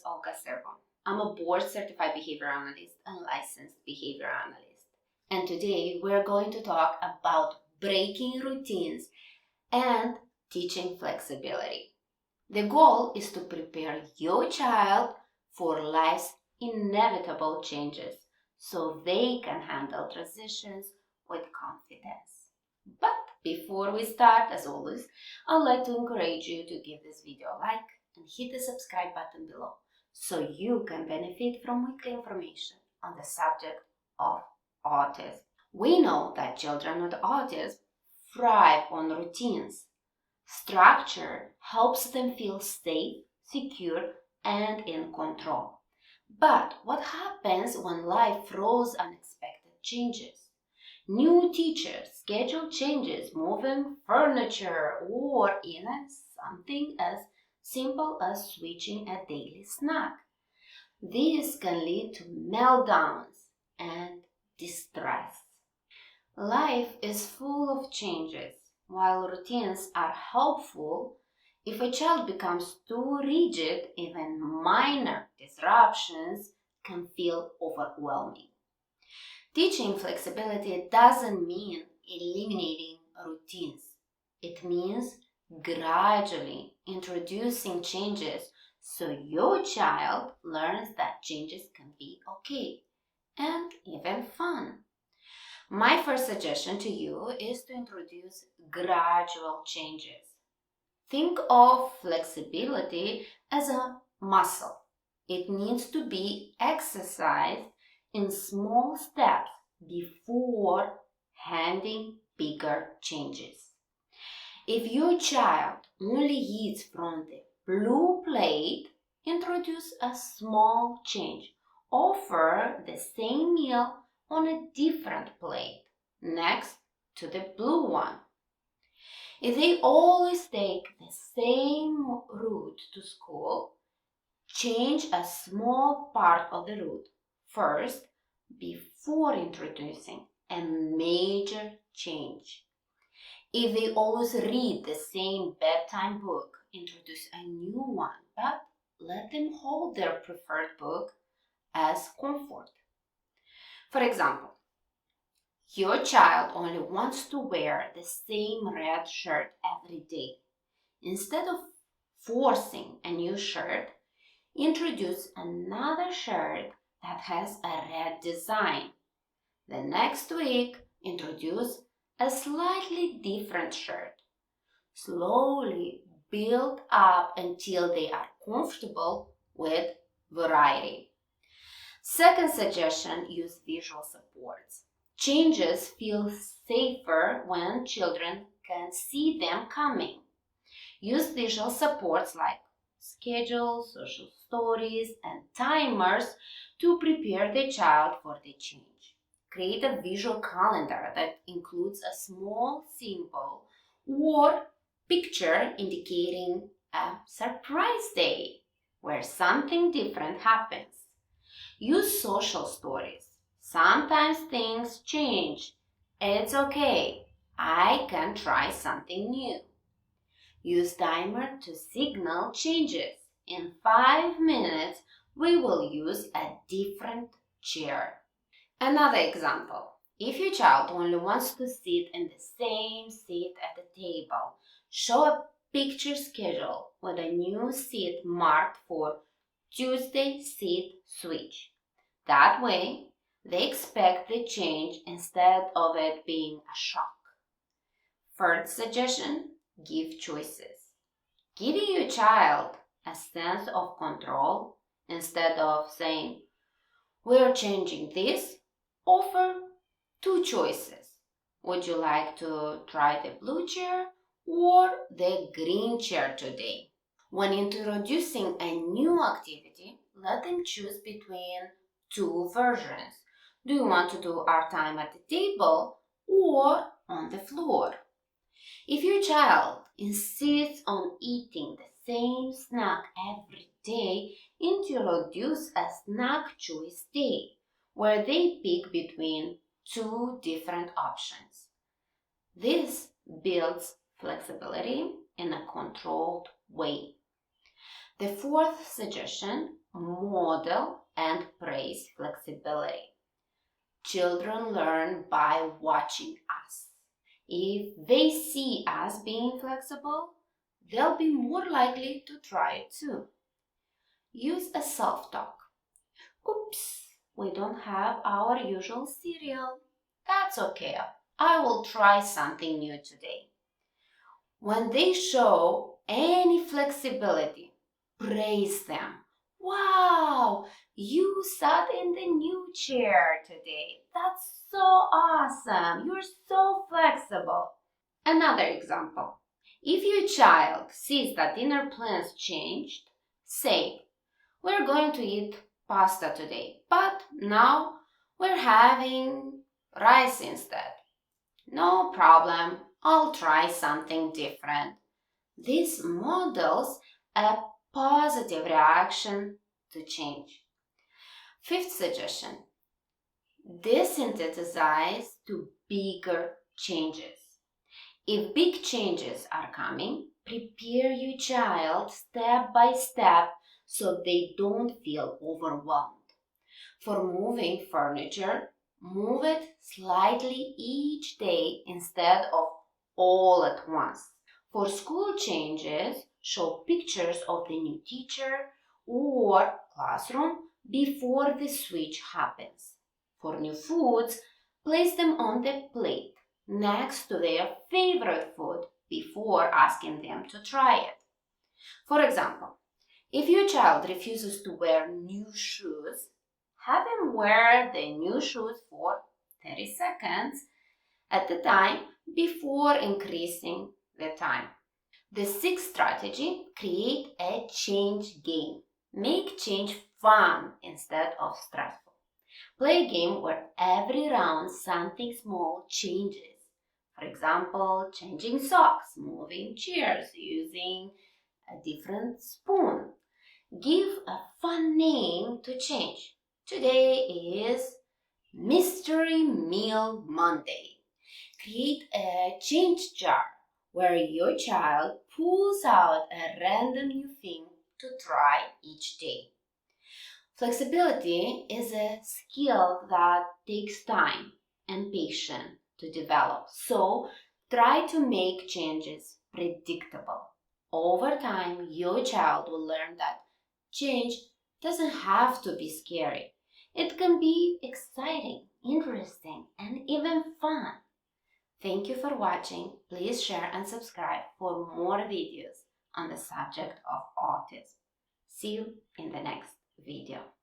Olga Servo. I'm a board-certified behavior analyst and licensed behavior analyst. And today we're going to talk about breaking routines and teaching flexibility. The goal is to prepare your child for life's inevitable changes so they can handle transitions with confidence. But before we start, as always, I'd like to encourage you to give this video a like and hit the subscribe button below so you can benefit from weekly information on the subject of autism. We know that children with autism thrive on routines. Structure helps them feel safe, secure, and in control. But what happens when life throws unexpected changes? New teachers, schedule changes, moving furniture, or even something as simple as switching a daily snack. This can lead to meltdowns and distress. Life is full of changes. While routines are helpful, if a child becomes too rigid, even minor disruptions can feel overwhelming. Teaching flexibility doesn't mean eliminating routines. It means gradually introducing changes so your child learns that changes can be okay and even fun. My first suggestion to you is to introduce gradual changes. Think of flexibility as a muscle. It needs to be exercised in small steps before handling bigger changes. If your child only eats from the blue plate, introduce a small change. Offer the same meal on a different plate next to the blue one. If they always take the same route to school, change a small part of the route first before introducing a major change. If they always read the same bedtime book, introduce a new one, but let them hold their preferred book as comfort. For example, your child only wants to wear the same red shirt every day. Instead of forcing a new shirt, introduce another shirt that has a red design. The next week, introduce a slightly different shirt. Slowly build up until they are comfortable with variety. Second suggestion, use visual supports. Changes feel safer when children can see them coming. Use visual supports like schedules, social stories, and timers to prepare the child for the change. Create a visual calendar that includes a small symbol or picture indicating a surprise day where something different happens. Use social stories. Sometimes things change. It's okay. I can try something new. Use timer to signal changes. In 5 minutes, we will use a different chair. Another example. If your child only wants to sit in the same seat at the table, show a picture schedule with a new seat marked for Tuesday seat switch. That way, they expect the change instead of it being a shock. Third suggestion, give choices. Giving your child a sense of control instead of saying, we're changing this, offer 2 choices. Would you like to try the blue chair or the green chair today? When introducing a new activity, let them choose between 2 versions. Do you want to do our time at the table or on the floor? If your child insists on eating the same snack every day, introduce a snack choice day where they pick between 2 different options. This builds flexibility in a controlled way. The fourth suggestion, model and praise flexibility. Children learn by watching us. If they see us being flexible, they'll be more likely to try it too. Use a self-talk. Oops, we don't have our usual cereal. That's okay. I will try something new today. When they show any flexibility, praise them. Wow, you sat in the new chair today. That's so awesome. You're so flexible. Another example. If your child sees that dinner plans changed, say, we're going to eat pasta today, but now we're having rice instead. No problem, I'll try something different. This models a positive reaction to change. Fifth suggestion, desensitize to bigger changes. If big changes are coming, prepare your child step by step so they don't feel overwhelmed. For moving furniture, move it slightly each day instead of all at once. For school changes, show pictures of the new teacher or classroom before the switch happens. For new foods, place them on the plate next to their favorite food before asking them to try it. For example, if your child refuses to wear new shoes, have him wear the new shoes for 30 seconds at a time before increasing the time. The sixth strategy, create a change game. Make change fun instead of stressful. Play a game where every round something small changes. For example, changing socks, moving chairs, using a different spoon. Give a fun name to change. Today is Mystery Meal Monday. Create a change jar where your child pulls out a random new thing to try each day. Flexibility is a skill that takes time and patience to develop, so try to make changes predictable. Over time, your child will learn that change doesn't have to be scary. It can be exciting, interesting, and even fun. Thank you for watching. Please share and subscribe for more videos on the subject of autism. See you in the next video.